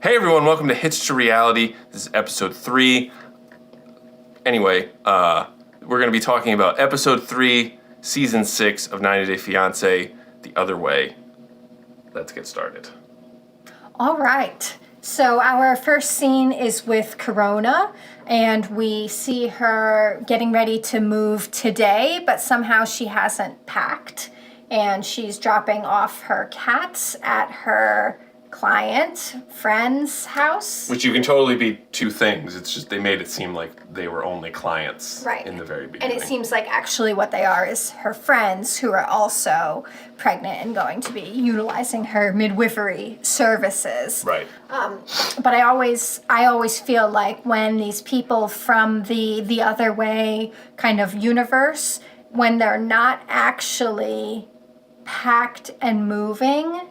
Hey everyone, welcome to Hitched to Reality. This is episode 3. Anyway, we're going to be talking about episode 3, season 6 of 90 Day Fiancé, The Other Way. Let's get started. All right. So our first scene is with Corona, and we see her getting ready to move today, but somehow she hasn't packed, and she's dropping off her cats at her friend's house. Which you can totally be two things. It's just they made it seem like they were only clients in the very beginning. And it seems like actually what they are is her friends who are also pregnant and going to be utilizing her midwifery services. Right. But I always feel like when these people from the other way kind of universe, when they're not actually packed and moving,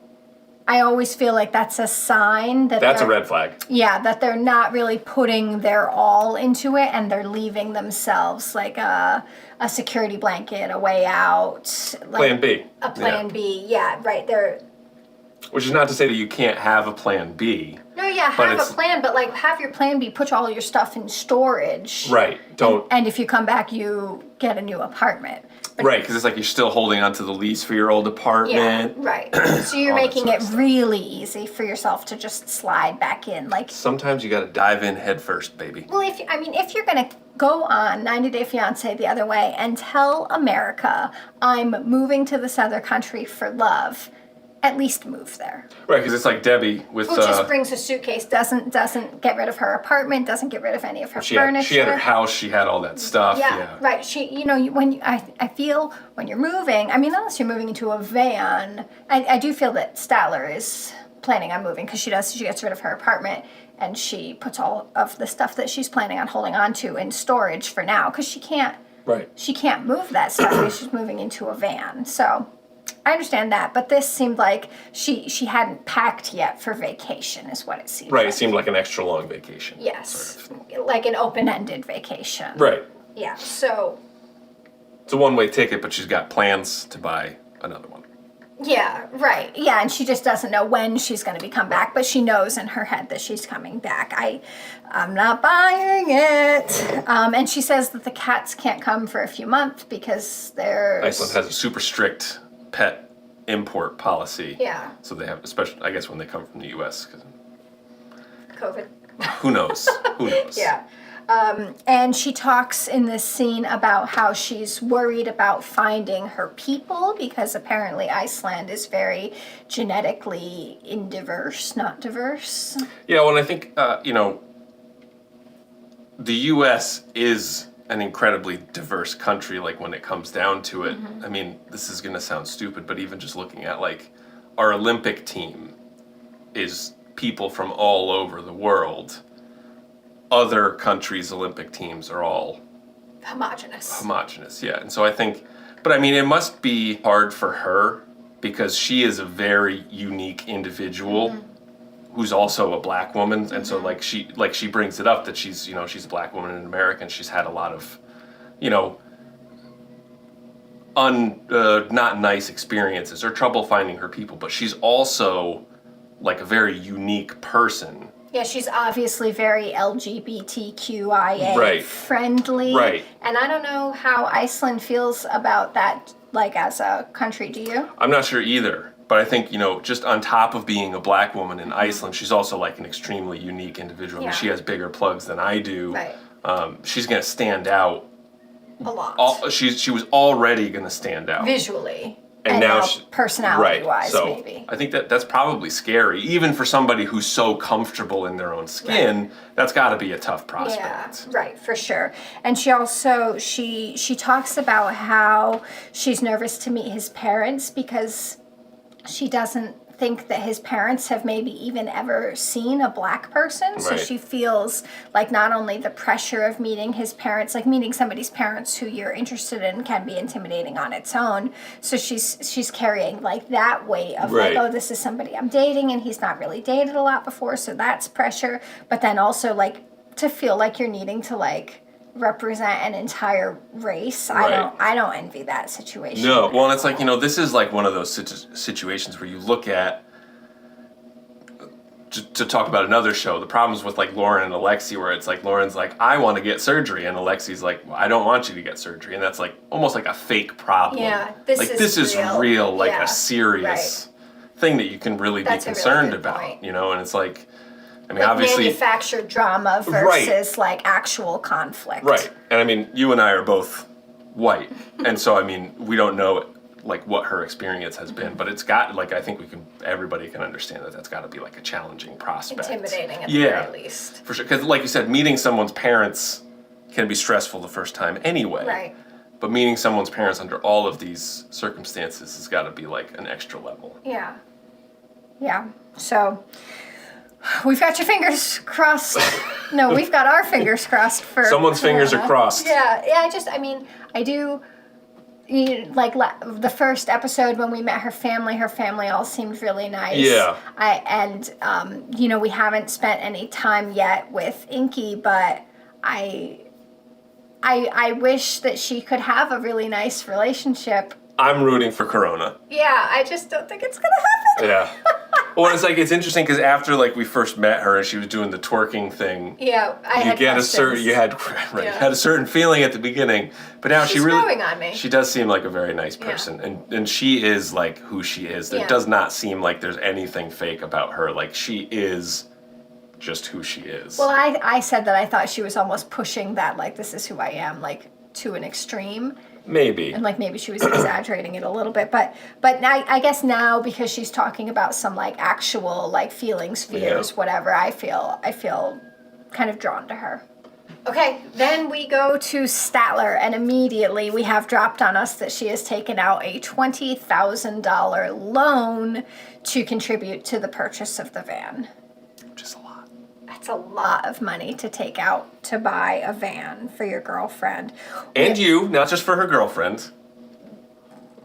I always feel like that's a sign that that's a red flag. Yeah, that they're not really putting their all into it, and they're leaving themselves like a security blanket, a way out. Like plan B. A plan B, yeah, right. They're. Which is not to say that you can't have a plan B. No, yeah, have a plan, but like have your plan B, put all your stuff in storage. Right, don't. And if you come back, you get a new apartment. Right, because it's like you're still holding on to the lease for your old apartment. Yeah, right. So you're making it really easy for yourself to just slide back in. Like sometimes you got to dive in head first, baby. Well, if you're gonna go on 90 Day Fiancé the other way and tell America I'm moving to this other country for love, at least move there. Right, because it's like Debbie with. Who just brings a suitcase, doesn't get rid of her apartment, doesn't get rid of any of her furniture. She had her house, she had all that stuff. Yeah. Right. I feel when you're moving, unless you're moving into a van, I do feel that Statler is planning on moving because she gets rid of her apartment and she puts all of the stuff that she's planning on holding on to in storage for now because she can't move that stuff because she's moving into a van. So I understand that, but this seemed like she hadn't packed yet for vacation is what it seemed like. Right, it seemed like an extra long vacation. Yes, sort of. Like an open-ended vacation. Right. Yeah, so. It's a one-way ticket, but she's got plans to buy another one. Yeah, right. Yeah, and she just doesn't know when she's going to come back, but she knows in her head that she's coming back. I'm not buying it. And she says that the cats can't come for a few months because Iceland has a super strict pet import policy. Yeah. So they have, especially, I guess, when they come from the U.S. COVID. Who knows? Who knows? Yeah. And she talks in this scene about how she's worried about finding her people because apparently Iceland is very genetically not diverse. Yeah, well, and I think, the U.S. is an incredibly diverse country, like when it comes down to it. Mm-hmm. This is going to sound stupid, but even just looking at like our Olympic team is people from all over the world. Other countries' Olympic teams are all homogenous, yeah. And so I think, but it must be hard for her because she is a very unique individual who's also a black woman. And so like she brings it up that she's a black woman in America and she's had a lot of, not nice experiences or trouble finding her people, but she's also like a very unique person. Yeah, she's obviously very LGBTQIA friendly. Right. And I don't know how Iceland feels about that, like as a country, do you? I'm not sure either. But I think, just on top of being a black woman in Iceland, she's also like an extremely unique individual. Yeah. She has bigger plugs than I do. Right. She's going to stand out. A lot. She was already going to stand out. Visually. And now personality-wise, so maybe. I think that's probably scary. Even for somebody who's so comfortable in their own skin, that's got to be a tough prospect. Yeah, right, for sure. And she also, she talks about how she's nervous to meet his parents because she doesn't think that his parents have maybe even ever seen a black person. So she feels like not only the pressure of meeting his parents, like meeting somebody's parents who you're interested in can be intimidating on its own. So she's carrying like that weight of like, oh, this is somebody I'm dating and he's not really dated a lot before. So that's pressure. But then also like to feel like you're needing to like represent an entire race. I don't envy that situation. No, well, and it's like, this is like one of those situations where you look at to talk about another show, the problems with like Lauren and Alexi, where it's like Lauren's like, I want to get surgery, and Alexi's like, well, I don't want you to get surgery, and that's like almost like a fake problem. Yeah, this is real, like yeah, a serious thing that you can really be concerned about, point. You know, and it's like, I mean, like obviously manufactured drama versus like actual conflict. Right, and I mean, you and I are both white, and so I mean, we don't know like what her experience has been, but it's got like I think everybody can understand that that's got to be like a challenging prospect, intimidating at the very least, for sure. Because like you said, meeting someone's parents can be stressful the first time anyway. Right. But meeting someone's parents under all of these circumstances has got to be like an extra level. Yeah. Yeah. So we've got your fingers crossed. No, we've got our fingers crossed for someone's fingers are crossed. Yeah. Yeah. I do. Like the first episode when we met her family all seemed really nice. Yeah. We haven't spent any time yet with Inky, but I wish that she could have a really nice relationship. I'm rooting for Corona. Yeah, I just don't think it's gonna happen. Yeah. Well, it's interesting because after like we first met her and she was doing the twerking thing. Yeah, you had a certain feeling at the beginning, but now she's growing on me. She does seem like a very nice person, and she is like who she is. There does not seem like there's anything fake about her. Like she is just who she is. Well, I said that I thought she was almost pushing that like this is who I am like to an extreme. Maybe. And like maybe she was exaggerating it a little bit, but now, I guess now because she's talking about some like actual like feelings, fears, whatever, I feel kind of drawn to her. Okay, then we go to Statler, and immediately we have dropped on us that she has taken out a $20,000 loan to contribute to the purchase of the van. Which is a lot. That's a lot of money to take out to buy a van for your girlfriend. And you, not just for her girlfriend.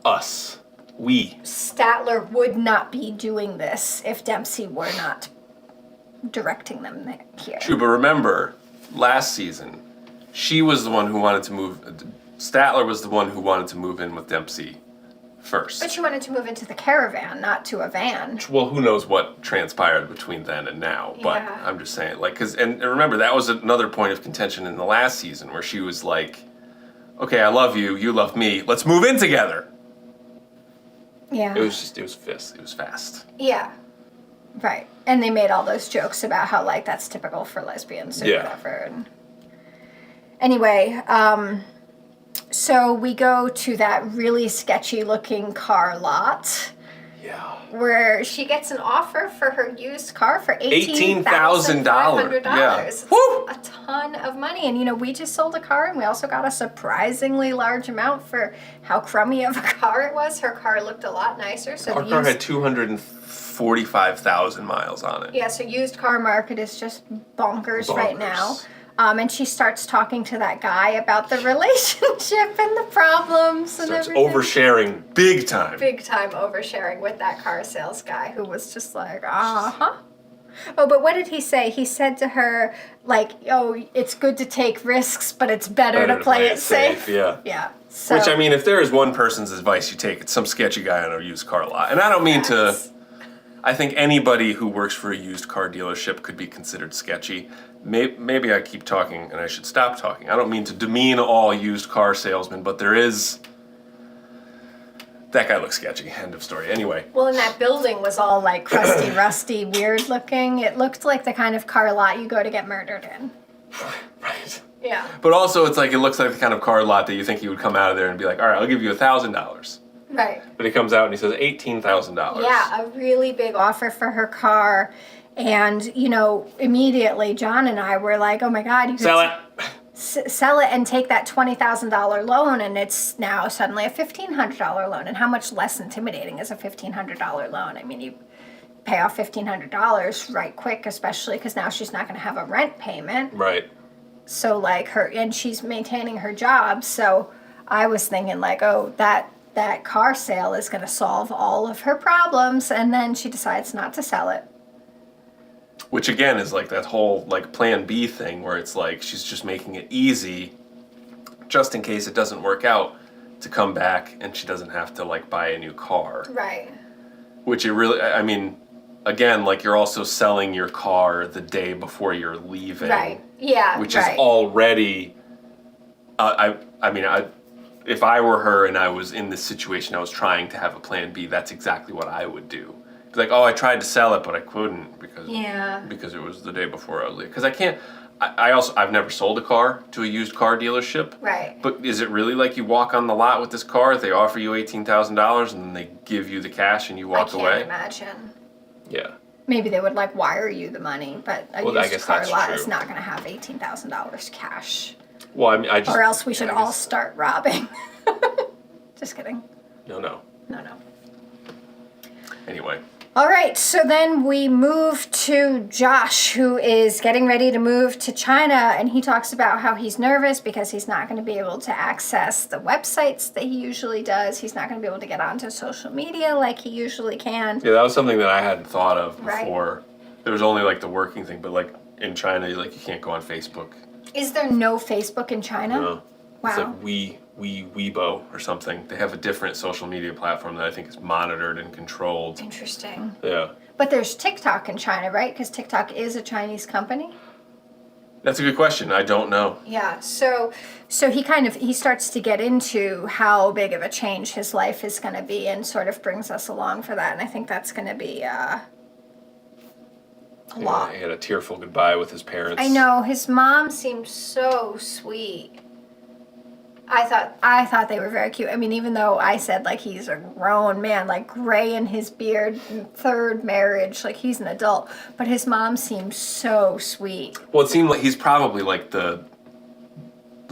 Us. We. Statler would not be doing this if Dempsey were not directing them here. True, but remember, last season, she was the one who wanted to move. Statler was the one who wanted to move in with Dempsey first. But she wanted to move into the caravan, not to a van. Well, who knows what transpired between then and now, but I'm just saying, like, and remember, that was another point of contention in the last season where she was like, okay, I love you, you love me, let's move in together. Yeah. It was fast. Yeah. Right. And they made all those jokes about how, like, that's typical for lesbians or whatever. And anyway, so we go to that really sketchy looking car lot. Yeah. Where she gets an offer for her used car for $18,500. Yeah. Woo! A ton of money. And, we just sold a car and we also got a surprisingly large amount for how crummy of a car it was. Her car looked a lot nicer. So our car had 245,000 miles on it. Yeah, so used car market is just bonkers. Right now. And she starts talking to that guy about the relationship and the problems and everything. Oversharing big time. Big time oversharing with that car sales guy who was just like, uh-huh. Oh, but what did he say? He said to her, like, oh, it's good to take risks, but it's better to play it safe. Yeah. Yeah. So, which, I mean, if there is one person's advice you take, it's some sketchy guy on a used car lot. And I don't mean to... I think anybody who works for a used car dealership could be considered sketchy. Maybe I keep talking and I should stop talking. I don't mean to demean all used car salesmen, but there is... That guy looks sketchy. End of story. Anyway. Well, and that building was all like crusty, rusty, weird looking. It looked like the kind of car lot you go to get murdered in. Right. Yeah. But also it's like, it looks like the kind of car lot that you think he would come out of there and be like, all right, I'll give you $1,000. Right. But he comes out and he says $18,000. Yeah, a really big offer for her car. And, immediately John and I were like, oh my God, you could sell it. Sell it and take that $20,000 loan, and it's now suddenly a $1,500 loan. And how much less intimidating is a $1,500 loan? I mean, you pay off $1,500 right quick, especially because now she's not going to have a rent payment. Right. So, and she's maintaining her job. So I was thinking, like, oh, that car sale is going to solve all of her problems, and then she decides not to sell it. Which again is like that whole like plan B thing where it's like she's just making it easy just in case it doesn't work out to come back and she doesn't have to like buy a new car. Right. Which it really, I mean, again, like you're also selling your car the day before you're leaving. Right. Yeah. Which is already, if I were her and I was in this situation, I was trying to have a plan B, that's exactly what I would do. Like, oh, I tried to sell it, but I couldn't because it was the day before I was leaving. Because I can't. I've never sold a car to a used car dealership. Right. But is it really like you walk on the lot with this car, they offer you $18,000 and then they give you the cash and you walk away? I can't imagine. Yeah. Maybe they would like wire you the money, but a I used guess car that's lot true. is not going to have $18,000 cash. Well, I mean, Or else we should all start robbing. Just kidding. No. Anyway. All right, so then we move to Josh, who is getting ready to move to China, and he talks about how he's nervous because he's not going to be able to access the websites that he usually does. He's not going to be able to get onto social media like he usually can. Yeah, that was something that I hadn't thought of before. Right. There was only like the working thing, but like in China, like you can't go on Facebook. Is there no Facebook in China? No. Wow. It's like Weibo or something. They have a different social media platform that I think is monitored and controlled. Interesting. Yeah. But there's TikTok in China, right? Because TikTok is a Chinese company. That's a good question. I don't know. Yeah. So he starts to get into how big of a change his life is going to be, and sort of brings us along for that. And I think that's going to be a lot. He had a tearful goodbye with his parents. I know, his mom seemed so sweet. I thought they were very cute. I mean, even though I said like he's a grown man, like gray in his beard, third marriage, like he's an adult, but his mom seemed so sweet. Well, it seemed like he's probably like the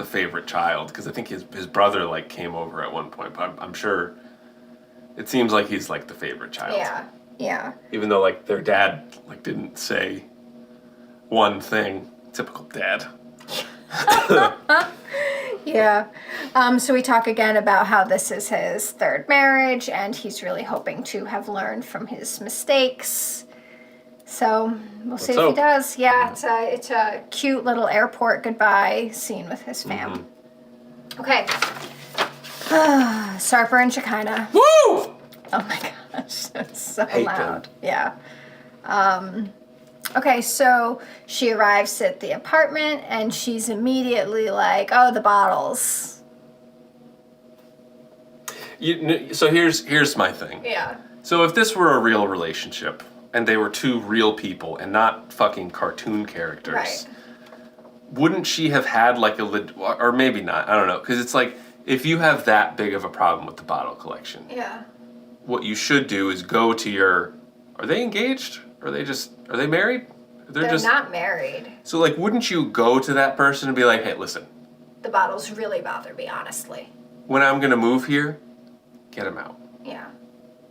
favorite child, because I think his brother like came over at one point, but I'm sure it seems like he's like the favorite child. Yeah. Even though like their dad like didn't say one thing. Typical dad. Yeah. So we talk again about how this is his third marriage, and he's really hoping to have learned from his mistakes. So we'll see if he does. Yeah, it's a cute little airport goodbye scene with his fam. Mm-hmm. Okay. Sarper and Shekinah. Woo! Oh my gosh, that's so loud. Them. Yeah. Okay, so she arrives at the apartment and she's immediately like, "Oh, the bottles." So here's my thing. Yeah. So if this were a real relationship and they were two real people and not fucking cartoon characters, right, wouldn't she have had like or maybe not? I don't know, because it's like if you have that big of a problem with the bottle collection, yeah, what you should do is go to your. Are they engaged? Are they married? They're not married. So, like, wouldn't you go to that person and be like, hey, listen. The bottles really bother me, honestly. When I'm going to move here, get them out. Yeah.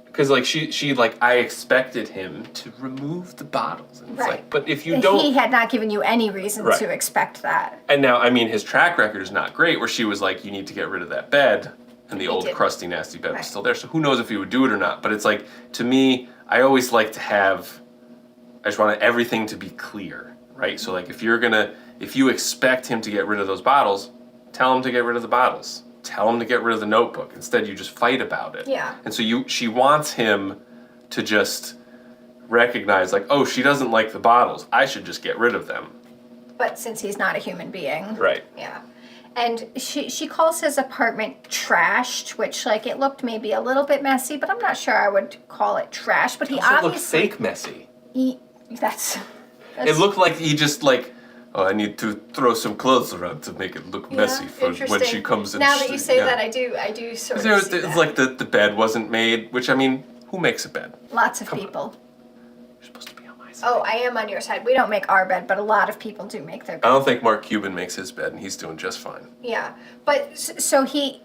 Because, like, she like, I expected him to remove the bottles. And it's right. Like, but if you don't. He had not given you any reason to expect that. And now, I mean, his track record is not great, where she was like, you need to get rid of that bed. And the old crusty, nasty bed was still there. So who knows if he would do it or not. But it's like, to me, I always like to have. I just want everything to be clear, right? So like if you expect him to get rid of those bottles, tell him to get rid of the bottles. Tell him to get rid of the notebook. Instead, you just fight about it. Yeah. And so she wants him to just recognize like, oh, she doesn't like the bottles. I should just get rid of them. But since he's not a human being. Right. Yeah. And she calls his apartment trashed, which like it looked maybe a little bit messy, but I'm not sure I would call it trash. But he also looked fake messy. That's it looked like he just like, oh, I need to throw some clothes around to make it look messy for when she comes in. Now that you say that, I do sort of see it's like the bed wasn't made, which I mean, who makes a bed? Lots of people. You're supposed to be on my side. Oh, I am on your side. We don't make our bed, but a lot of people do make their bed. I don't think Mark Cuban makes his bed, and he's doing just fine. Yeah, but so he.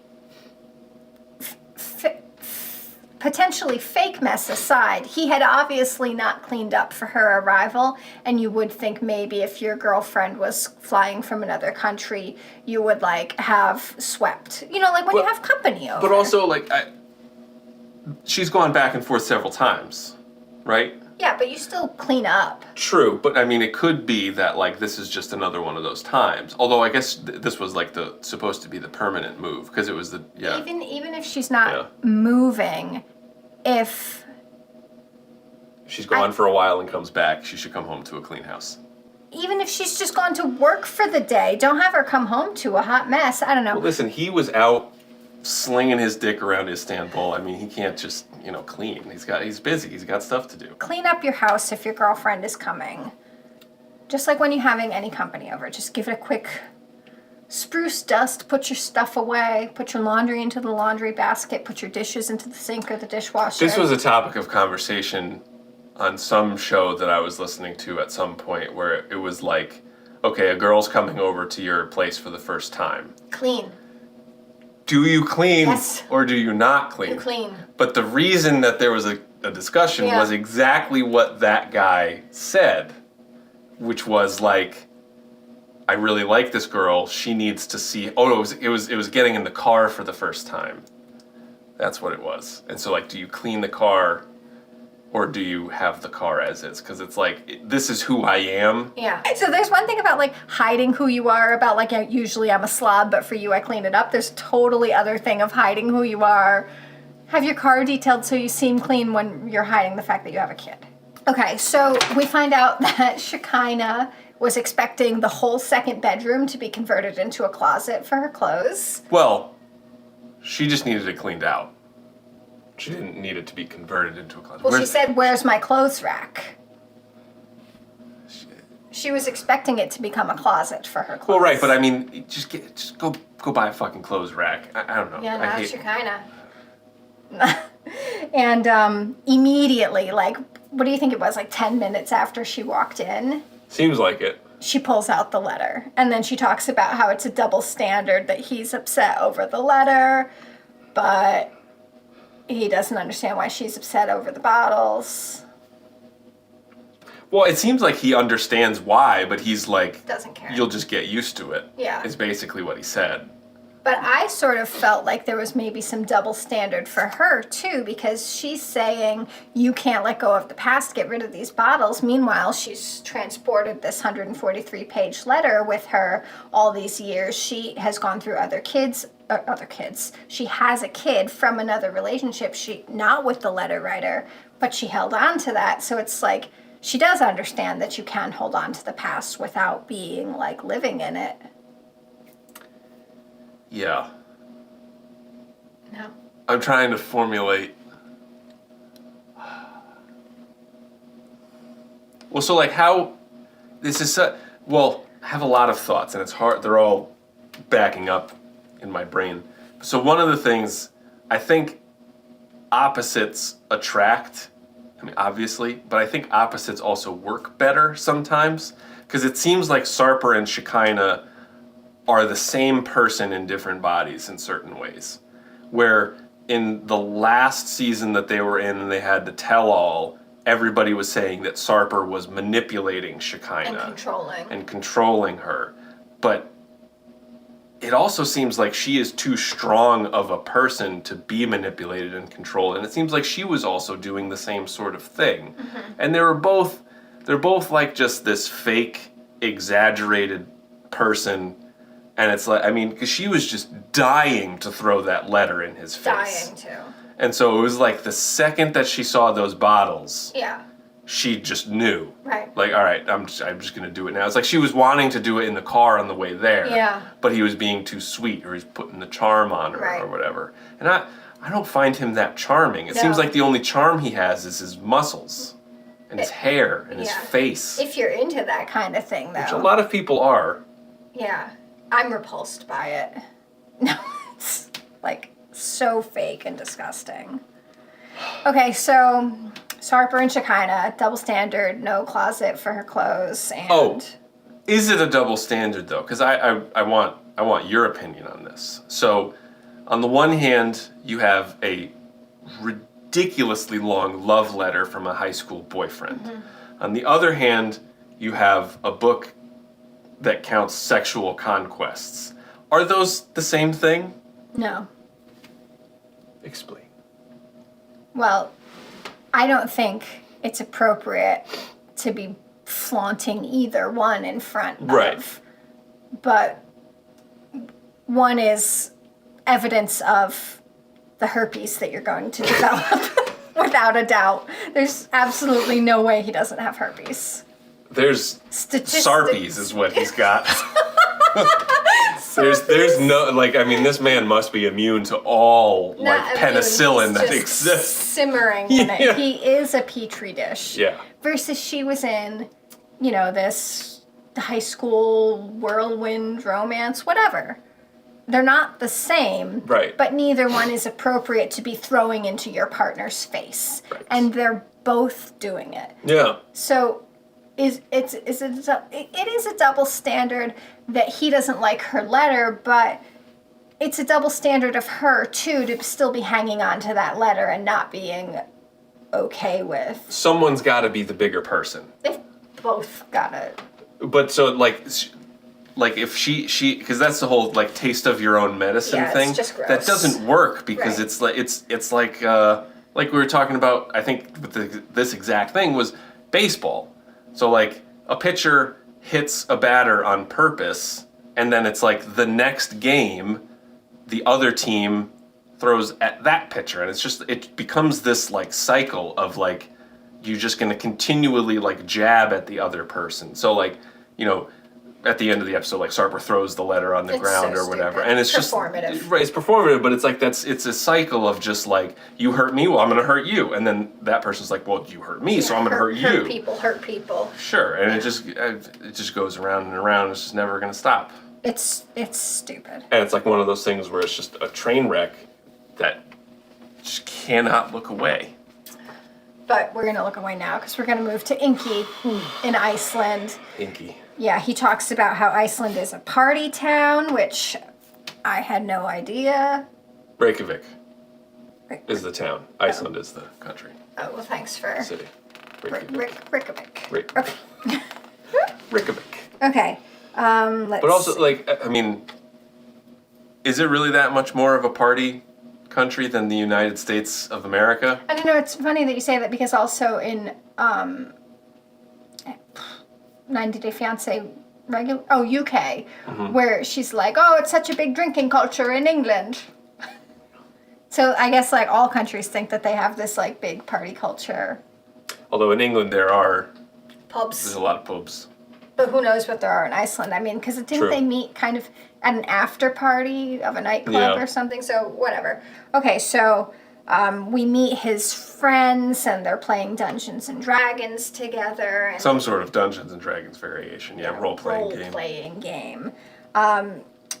Potentially fake mess aside, he had obviously not cleaned up for her arrival, and you would think maybe if your girlfriend was flying from another country, you would like have swept. You know, like when you have company over. But also, like, she's gone back and forth several times, right? Yeah, but you still clean up. True, but I mean, it could be that like this is just another one of those times. Although I guess this was like supposed to be the permanent move because it was the Even if she's not moving, if She's gone for a while and comes back. She should come home to a clean house. Even if she's just gone to work for the day, don't have her come home to a hot mess. I don't know. Well, listen, he was out slinging his dick around Istanbul. I mean, he can't just, clean. He's busy. He's got stuff to do. Clean up your house if your girlfriend is coming. Just like when you're having any company over. Just give it a quick spruce dust, put your stuff away, put your laundry into the laundry basket, put your dishes into the sink or the dishwasher. This was a topic of conversation on some show that I was listening to at some point where it was like, okay, a girl's coming over to your place for the first time. Clean. Do you clean Yes. or do you not clean? You clean. But the reason that there was a discussion was exactly what that guy said, which was like, I really like this girl. She needs to see. Oh, it was getting in the car for the first time. That's what it was. And so, like, do you clean the car, or do you have the car as is? Because it's like, this is who I am. Yeah. So there's one thing about like hiding who you are. About like, usually I'm a slob, but for you I clean it up. There's totally other thing of hiding who you are. Have your car detailed so you seem clean when you're hiding the fact that you have a kid. Okay, so we find out that Shekinah was expecting the whole second bedroom to be converted into a closet for her clothes. Well, she just needed it cleaned out. She didn't need it to be converted into a closet. Well, she said, "Where's my clothes rack?" She was expecting it to become a closet for her clothes. Well, right, but I mean, just go buy a fucking clothes rack. I don't know. Yeah, no, Shekinah. And immediately, like, what do you think it was, like 10 minutes after she walked in? Seems like it. She pulls out the letter. And then she talks about how it's a double standard, that he's upset over the letter, but he doesn't understand why she's upset over the bottles. Well, it seems like he understands why, but he's like, doesn't care. You'll just get used to it. Yeah. Is basically what he said. But I sort of felt like there was maybe some double standard for her, too, because she's saying, you can't let go of the past, get rid of these bottles. Meanwhile, she's transported this 143-page letter with her all these years. She has gone through other kids. She has a kid from another relationship, not with the letter writer, but she held on to that. So it's like, she does understand that you can hold on to the past without being, like, living in it. Yeah. No. I'm trying to formulate. Well, so like how this is well, I have a lot of thoughts and it's hard. They're all backing up in my brain. So one of the things, I think opposites attract. I mean, obviously, but I think opposites also work better sometimes because it seems like Sarper and Shekinah are the same person in different bodies in certain ways. Where in the last season that they were in and they had the tell-all, everybody was saying that Sarper was manipulating Shekinah. And controlling her. But it also seems like she is too strong of a person to be manipulated and controlled. And it seems like she was also doing the same sort of thing. Mm-hmm. And they're both like just this fake, exaggerated person. And it's like, I mean, because she was just dying to throw that letter in his face. Dying to. And so it was like the second that she saw those bottles, yeah, she just knew. Right. Like, all right, I'm just going to do it now. It's like she was wanting to do it in the car on the way there. Yeah. But he was being too sweet, or he's putting the charm on her, right, or whatever. And I don't find him that charming. It seems like the only charm he has is his muscles. And his hair, and his face. If you're into that kind of thing, though. Which a lot of people are. Yeah. I'm repulsed by it. No, it's like so fake and disgusting. Okay, so Sarper and Shekinah, double standard, no closet for her clothes, and is it a double standard though? Because I want your opinion on this. So, on the one hand, you have a ridiculously long love letter from a high school boyfriend. Mm-hmm. On the other hand, you have a book that counts sexual conquests. Are those the same thing? No. Explain. Well, I don't think it's appropriate to be flaunting either one in front of. But one is evidence of the herpes that you're going to develop. Without a doubt. There's absolutely no way he doesn't have herpes. There's Statistics. Sarpies is what he's got. There's no, like, I mean, this man must be immune to all, like, penicillin that exists. Simmering in it. He is a petri dish. Yeah. Versus she was in, you know, this high school whirlwind romance, whatever. They're not the same. Right. But neither one is appropriate to be throwing into your partner's face. Right. And they're both doing it. Yeah. So it is a double standard that he doesn't like her letter, but it's a double standard of her too to still be hanging on to that letter and not being okay with. Someone's got to be the bigger person. They've both got it. But so like if she because that's the whole like taste of your own medicine thing. It's just gross. That doesn't work because Right. it's like we were talking about. I think with this exact thing was baseball. So like a pitcher hits a batter on purpose, and then it's like the next game, the other team throws at that pitcher, and it becomes this like cycle of like you're just going to continually like jab at the other person. So like, you know, at the end of the episode, like Sarper throws the letter on the ground so or whatever, stupid. and it's Performative. just right. It's performative, but it's like it's a cycle of just like you hurt me, well I'm going to hurt you, and then that person's like, well you hurt me, so I'm going to hurt you. Hurt people. Sure, and it just goes around and around. It's just never going to stop. It's stupid. And it's like one of those things where it's just a train wreck that just cannot look away. But we're going to look away now because we're going to move to Inky in Iceland. Inky. Yeah, he talks about how Iceland is a party town, which I had no idea. Reykjavik is the town. Iceland is the country. Oh, well, thanks for... City. Reykjavik. Reykjavik. Okay. Reykjavik. Okay. Let's... But also, like, I mean, is it really that much more of a party country than the United States of America? I don't know, it's funny that you say that because also in 90 Day Fiancé UK, where she's like, oh, it's such a big drinking culture in England. So I guess like all countries think that they have this like big party culture. Although in England there's Pubs. a lot of pubs. But who knows what there are in Iceland. I mean, because didn't True. they meet kind of at an after party of a nightclub or something? So whatever. Okay, so we meet his friends and they're playing Dungeons and Dragons together. And Some sort of Dungeons and Dragons variation, role-playing game.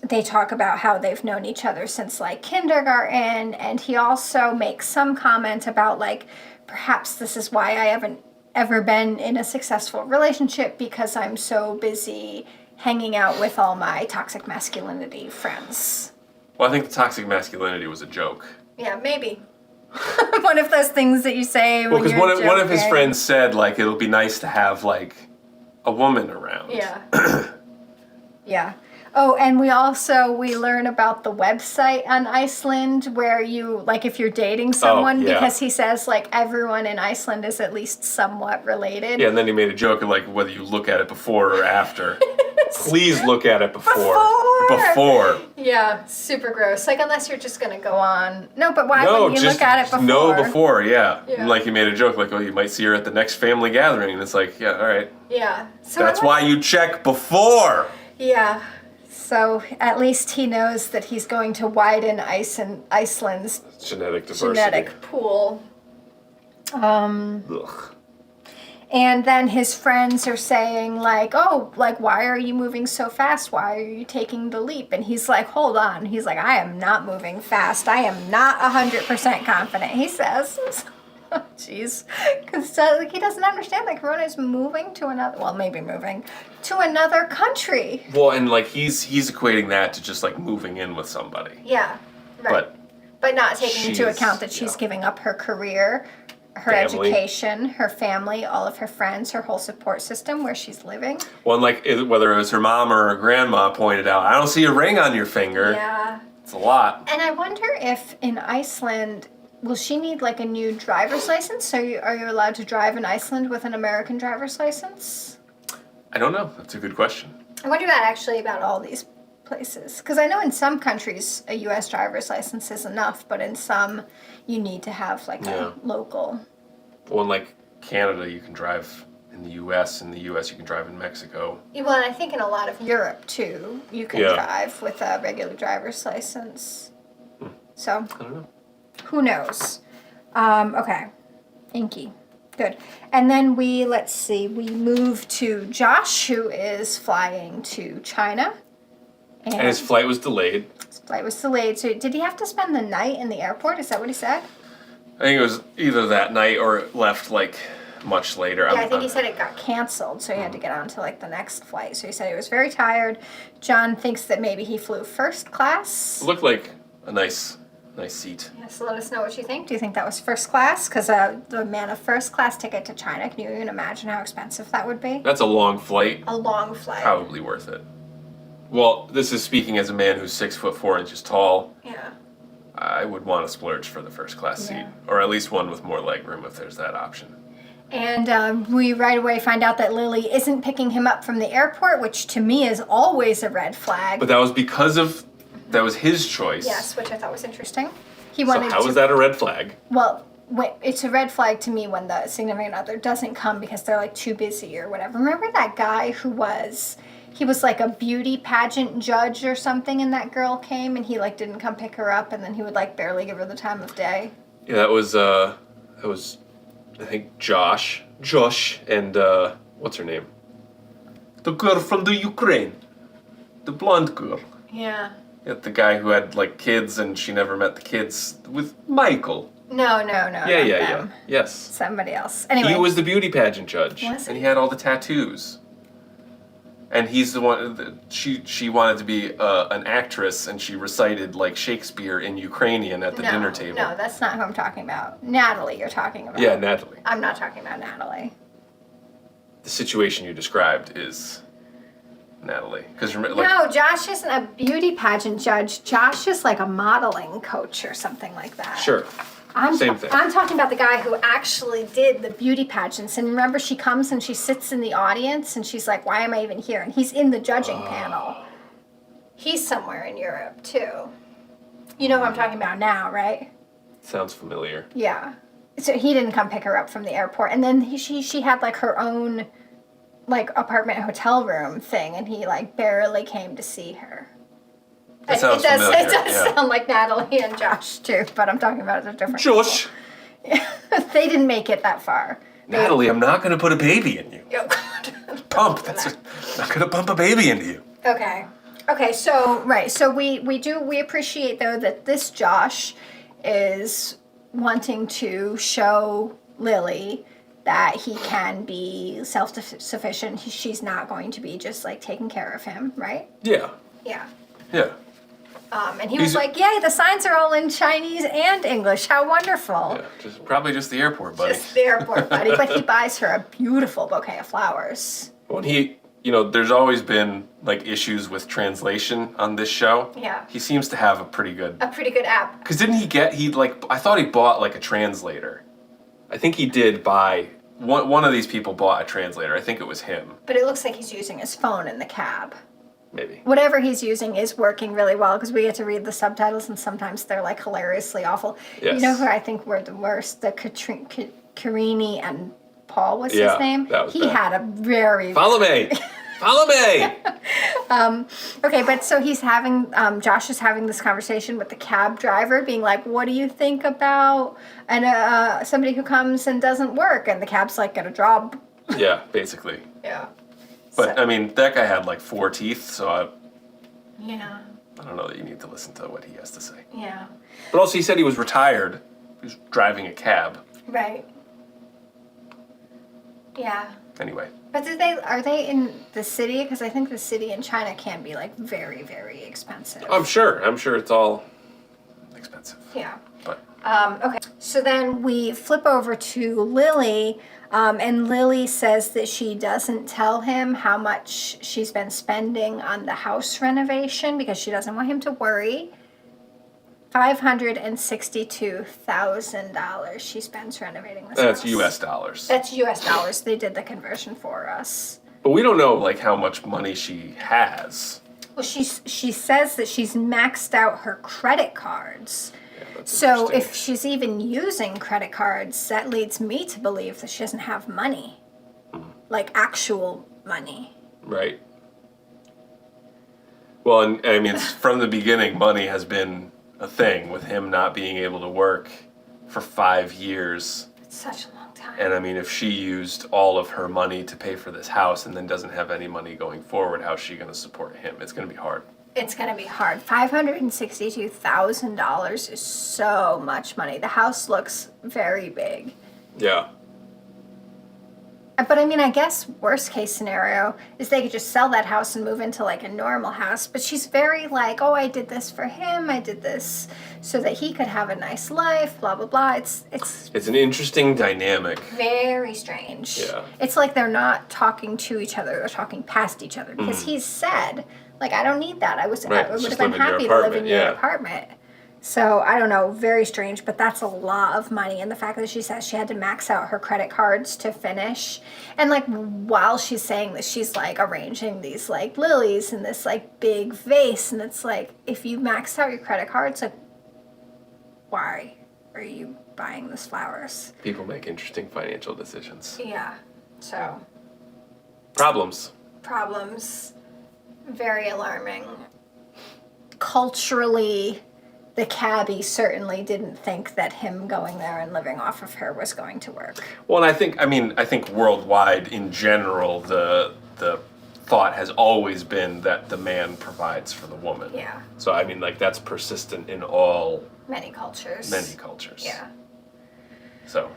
They talk about how they've known each other since like kindergarten, and he also makes some comment about like perhaps this is why I haven't ever been in a successful relationship because I'm so busy hanging out with all my toxic masculinity friends. Well, I think the toxic masculinity was a joke. Yeah, maybe. One of those things that you say when Well, you're because one of his joking. friends said like it'll be nice to have like a woman around. Yeah. Yeah. Oh, and we learn about the website on Iceland where you, like, if you're dating someone, yeah. because he says, like, everyone in Iceland is at least somewhat related. Yeah, and then he made a joke of like whether you look at it before or after. Please look at it before. Before. Yeah, super gross. Like, unless you're just going to go on. No, but why No, wouldn't you just look at it before? no before, yeah. Yeah. And like he made a joke like, oh, you might see her at the next family gathering, and it's like, yeah, all right. Yeah. So That's why you check before. Yeah. So at least he knows that he's going to widen Iceland's Genetic diversity. genetic pool. Ugh. And then his friends are saying like, oh, like, why are you moving so fast? Why are you taking the leap? And he's like, hold on. He's like, I am not moving fast. I am not 100% confident, he says. Oh, jeez. Because like, he doesn't understand that Corona is moving to another, well, maybe moving to another country. Well, and like he's equating that to just like moving in with somebody. Yeah, right. But not taking into she's- account that she's giving up her career, her Family. education, her family, all of her friends, her whole support system where she's living. Well, and like whether it was her mom or her grandma pointed out, I don't see a ring on your finger. Yeah. It's a lot. And I wonder if in Iceland, will she need like a new driver's license? So are you allowed to drive in Iceland with an American driver's license? I don't know. That's a good question. I wonder that actually about all these places? Because I know in some countries a U.S. driver's license is enough, but in some you need to have like a local. Well, in like Canada, you can drive in the U.S. In the U.S., you can drive in Mexico. Well, and I think in a lot of Europe too, you can drive with a regular driver's license. So, I don't know. Who knows? Okay, Inky. Good. And then we move to Josh, who is flying to China. And his flight was delayed. His flight was delayed. So did he have to spend the night in the airport? Is that what he said? I think it was either that night or it left like much later. Yeah, I think he said it got canceled, so he had to get on to like the next flight. So he said he was very tired. John thinks that maybe he flew first class. It looked like a nice seat. Yeah, so let us know what you think. Do you think that was first class? Because the first class ticket to China, can you even imagine how expensive that would be? That's a long flight. A long flight. Probably worth it. Well, this is speaking as a man who's 6'4" tall. Yeah. I would want to splurge for the first class seat, or at least one with more legroom if there's that option. And we right away find out that Lily isn't picking him up from the airport, which to me is always a red flag. But that was that was his choice. Yes, which I thought was interesting. So how is that a red flag? Well, it's a red flag to me when the significant other doesn't come because they're like too busy or whatever. Remember that guy who was like a beauty pageant judge or something, and that girl came and he like didn't come pick her up, and then he would like barely give her the time of day. Yeah, that was I think Josh, and what's her name? The girl from the Ukraine, the blonde girl. Yeah. The guy who had like kids and she never met the kids with Michael. No. Yeah. Yes. Somebody else. Anyway. He was the beauty pageant judge. Was he? And he had all the tattoos. And he's the one she wanted to be an actress, and she recited like Shakespeare in Ukrainian at the dinner table. No, that's not who I'm talking about. Natalie, you're talking about. Yeah, Natalie. I'm not talking about Natalie. The situation you described is Natalie. No, Josh isn't a beauty pageant judge. Josh is like a modeling coach or something like that. Sure. Same thing. I'm talking about the guy who actually did the beauty pageants. And remember, she comes and she sits in the audience and she's like, why am I even here? And he's in the judging panel. He's somewhere in Europe, too. You know who I'm talking about now, right? Sounds familiar. Yeah. So he didn't come pick her up from the airport. And then she had like her own like apartment hotel room thing, and he like barely came to see her. That sounds familiar. It does sound like Natalie and Josh too, but I'm talking about a different Josh. They didn't make it that far. Natalie, I'm not going to put a baby in you. Oh, God. Pump. I'm not going to pump a baby into you. Okay. So we appreciate though that this Josh is wanting to show Lily that he can be self-sufficient. She's not going to be just like taking care of him, right? Yeah. Yeah. Yeah. And he was like, yay, the signs are all in Chinese and English. How wonderful. Yeah, probably just the airport, buddy. Just the airport, buddy. But he buys her a beautiful bouquet of flowers. When there's always been like issues with translation on this show. Yeah. He seems to have a pretty good app. Because didn't I thought he bought like a translator. I think he did buy, one of these people bought a translator. I think it was him. But it looks like he's using his phone in the cab. Maybe. Whatever he's using is working really well because we get to read the subtitles and sometimes they're like hilariously awful. Yes. You know who I think were the worst? The Carini and Paul was his name. That was he bad. had a very... Follow me! Follow me! Okay, but so he's having, Josh is having this conversation with the cab driver being like, what do you think about somebody who comes and doesn't work? And the cab's like, get a job. Yeah, basically. Yeah. But, I mean, that guy had like 4 teeth, so I don't know that you need to listen to what he has to say. Yeah. But also he said he was retired. He was driving a cab. Right. Yeah. Anyway. But are they in the city? Because I think the city in China can be like very, very expensive. I'm sure it's all expensive. Yeah. But okay. So then we flip over to Lily, and Lily says that she doesn't tell him how much she's been spending on the house renovation because she doesn't want him to worry. $562,000 she spends renovating this that's house. U.S. dollars. That's U.S. dollars. They did the conversion for us. But we don't know like how much money she has. Well, she says that she's maxed out her credit cards. Yeah, that's So interesting. if she's even using credit cards, that leads me to believe that she doesn't have money. Like actual money. Right. Well, and I mean, from the beginning, money has been a thing with him not being able to work for 5 years. It's such a long time. And I mean, if she used all of her money to pay for this house and then doesn't have any money going forward, how's she going to support him? It's going to be hard. It's going to be hard. $562,000 is so much money. The house looks very big. Yeah. But I mean, I guess worst case scenario is they could just sell that house and move into like a normal house. But she's very like, oh, I did this for him. I did this so that he could have a nice life, blah, blah, blah. It's an interesting dynamic. very strange. Yeah. It's like they're not talking to each other, they're talking past each other. Because he's said, like, I don't need that. I would Right, have just been live in your happy to live in apartment, your yeah. apartment. So, I don't know, very strange, but that's a lot of money. And the fact that she says she had to max out her credit cards to finish. And, like, while she's saying this, she's, like, arranging these, like, lilies in this, like, big vase. And it's like, if you maxed out your credit cards, like, why are you buying these flowers? People make interesting financial decisions. Yeah. So, Problems. very alarming. Culturally, the cabbie certainly didn't think that him going there and living off of her was going to work. Well, and I think worldwide in general, the thought has always been that the man provides for the woman. Yeah. So I mean, like that's persistent in all Many cultures. Yeah. So.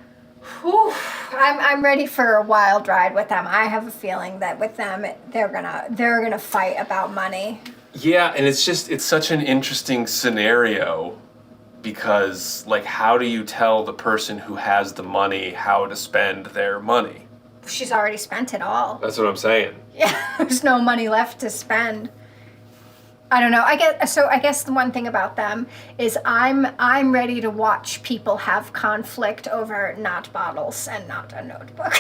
Whew, I'm ready for a wild ride with them. I have a feeling that with them they're gonna fight about money. Yeah, and it's such an interesting scenario because like how do you tell the person who has the money how to spend their money? She's already spent it all. That's what I'm saying. Yeah, there's no money left to spend. I don't know. I guess the one thing about them is I'm ready to watch people have conflict over not bottles and not a notebook.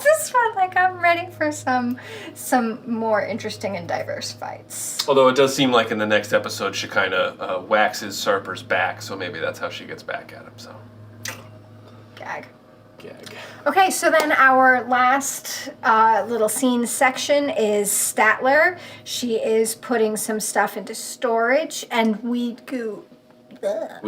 This one, like I'm ready for some more interesting and diverse fights. Although it does seem like in the next episode she kind of waxes Sarper's back, so maybe that's how she gets back at him. So. Gag. Gag. Okay, so then our last little scene section is Statler. She is putting some stuff into storage, and we do a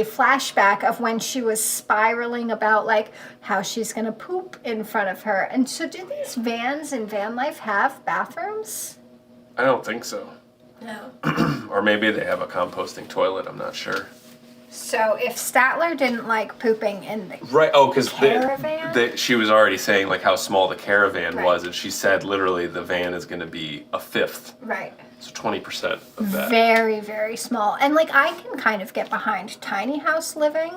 flashback of when she was spiraling about like how she's gonna poop in front of her. And so, do these vans in van life have bathrooms? I don't think so. No. Or maybe they have a composting toilet. I'm not sure. So if Statler didn't like pooping in the Right. Oh, because caravan? she was already saying like how small the caravan Right. was, and she said literally the van is going to be a fifth, right. so 20% of that. Very, very small. And like I can kind of get behind tiny house living,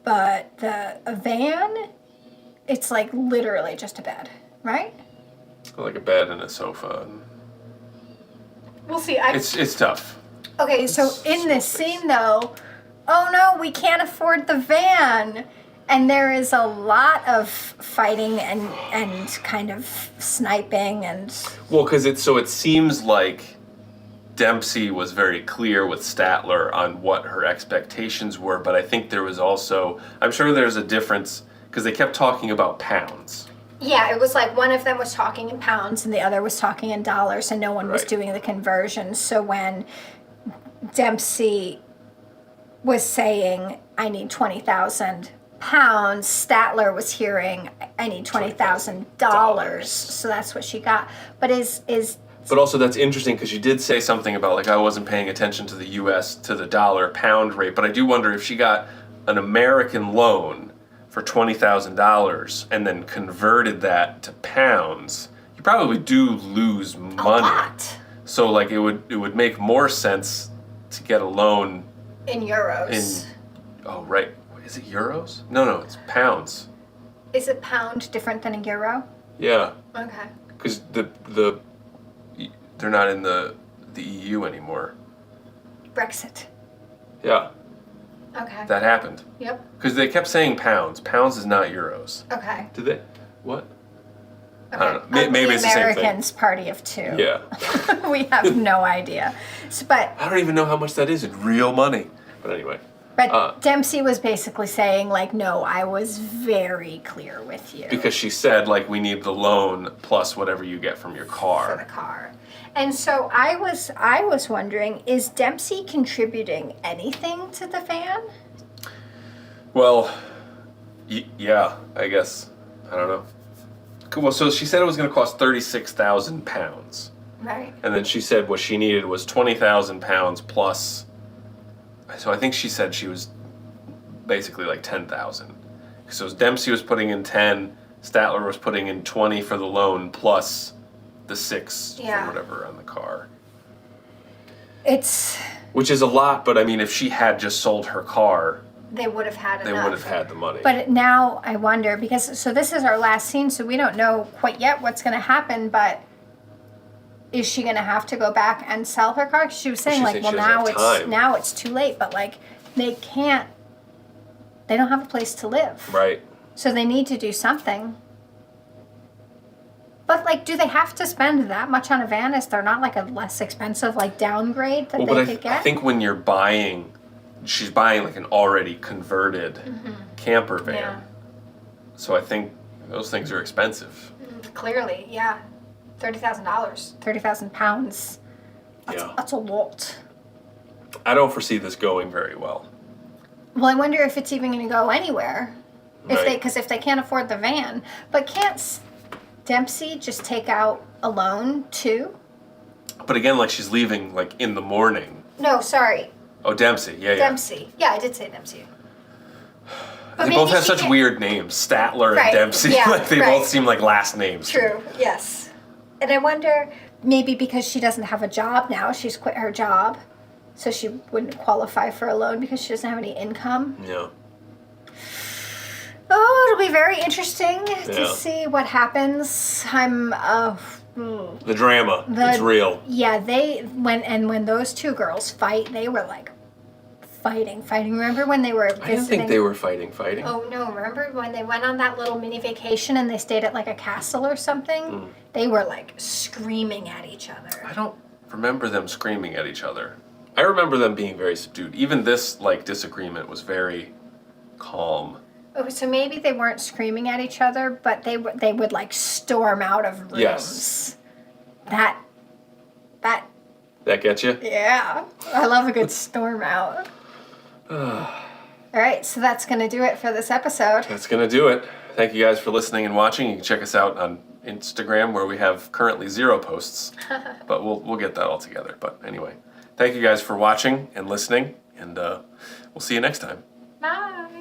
but a van, it's like literally just a bed, right? Like a bed and a sofa. We'll see. It's tough. Okay, so in this scene though, oh no, we can't afford the van. And there is a lot of fighting and kind of sniping and... Well, because it seems like Dempsey was very clear with Statler on what her expectations were, but I think there was also... I'm sure there's a difference, because they kept talking about pounds. Yeah, it was like one of them was talking in pounds and the other was talking in dollars, and no one was Right. doing the conversion. So when Dempsey was saying, I need 20,000 pounds, Statler was hearing, I need $20,000. So that's what she got. But But also that's interesting because you did say something about like I wasn't paying attention to the US to the dollar pound rate, but I do wonder if she got an American loan for $20,000 and then converted that to pounds, you probably do lose money. a lot So like it would make more sense to get a loan in euros. oh right. Is it euros? No, it's pounds. Is a pound different than a euro? Yeah. Okay. Because they're not in the EU anymore. Brexit. Yeah, Okay. that happened. Yep. Because they kept saying pounds. Pounds is not euros. Okay. Did they? What? I Okay. don't know. maybe it's the same thing. Americans party of two. Yeah. We have no idea. But I don't even know how much that is in real money. But anyway. Dempsey was basically saying, like, no, I was very clear with you. Because she said, like, we need the loan plus whatever you get from your car. For the car. And so I was wondering, is Dempsey contributing anything to the van? Well, yeah, I guess. I don't know. Cool. Well, so she said it was going to cost £36,000. Right. And then she said what she needed was £20,000 plus. So I think she said she was basically like 10,000. So Dempsey was putting in 10, Statler was putting in 20 for the loan plus the 6 Yeah. for whatever on the car. Which is a lot, but I mean, if she had just sold her car, they would have had enough. They would have had the money. But now I wonder, because so this is our last scene, so we don't know quite yet what's going to happen, but is she going to have to go back and sell her car? 'Cause she was saying, like, well, now it's too late, but like they don't have a place to live. Right. So they need to do something. But, like, do they have to spend that much on a van? Is there not, like, a less expensive, like, downgrade that they could get? I think when you're buying, she's buying, like, an already converted camper van. Yeah. So I think those things are expensive. Clearly, yeah. $30,000. 30,000 pounds. That's a lot. I don't foresee this going very well. Well, I wonder if it's even going to go anywhere. Right. Because if they can't afford the van. But can't Dempsey just take out a loan too? But again, like, she's leaving, like, in the morning. No, sorry. Oh, Dempsey. Yeah. Dempsey. Yeah, I did say Dempsey. But they both have such weird names. Statler and Dempsey. Yeah, like, they both seem like last names. True, yes. And I wonder, maybe because she doesn't have a job now, she's quit her job, so she wouldn't qualify for a loan because she doesn't have any income. Yeah. Oh, it'll be very interesting to see what happens. The drama. It's real. Yeah, when those two girls fight, they were like fighting. Remember when they were visiting? I didn't think they were fighting. Oh no, remember when they went on that little mini vacation and they stayed at like a castle or something? They were like screaming at each other. I don't remember them screaming at each other. I remember them being very subdued. Even this, like, disagreement was very calm. Oh, so maybe they weren't screaming at each other, but they would like storm out of rooms. Yes. That gets you? Yeah. I love a good storm out. All right, so that's going to do it for this episode. That's going to do it. Thank you guys for listening and watching. You can check us out on Instagram, where we have currently 0 posts, but we'll get that all together. But anyway, thank you guys for watching and listening, and we'll see you next time. Bye.